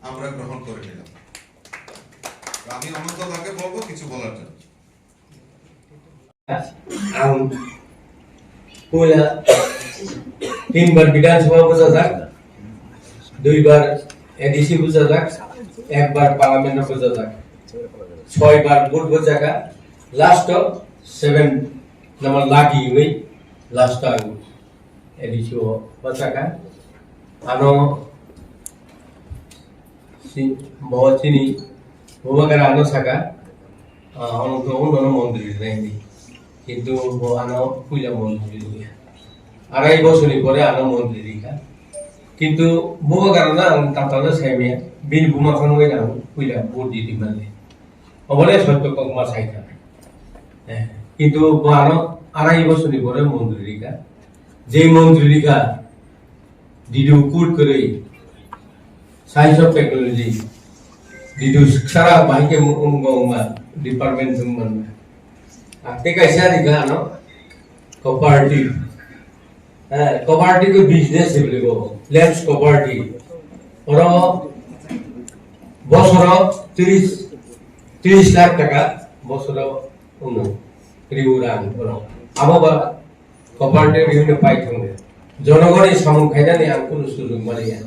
আমরা গ্রহণ করে নিলাম। আমি অনন্তদাকে বলবো কিছু বলার জন্য। তিনবার বিধানসভা বোঝা যাক, দুইবার এডিসি বোঝা যাক, একবার পার্লামেন্ট বোঝা যাক, 6 বার ভোট বোঝা যাক, লাস্ট 7 নম্বর লাगी हुई लास्ट एडिसी বোঝা যাক। আনো बहुत চিনি ভূমাকার আনো থাকা অনন্ত অন্য মন্দির নেই, কিন্তু আনো পূজা মন্দির 2.5 বছরই পরে আনো মন্দির দিকা, কিন্তু বুমা কারণে তাতালে সাইমে বিল বুমা খান ওই না পূজা ভোট দিতে পারলে অবলে সত্য কমা সাইকা, কিন্তু আনো 2.5 বছরই পরে মন্দির দিকা, যে মন্দির দিকা ডিডু কুট করে সায়েন্স অফ টেকনোলজি ডিডু সারা বাইকে উঙ্গা ডিপার্টমেন্ট দুমন आते कैसा दिखा ना कोऑपरेटिव कोऑपरेटिव को बिजनेस है बोले वो लैंड्स कोऑपरेटिव और বছর 30 লাখ টাকা বছর উনো রিউরান বড় আবার কোঅপারেটিভ বিভিন্ন পাই থাকে জনগণের সামন খাইনা নি আর কোন সুযোগ মারিয়া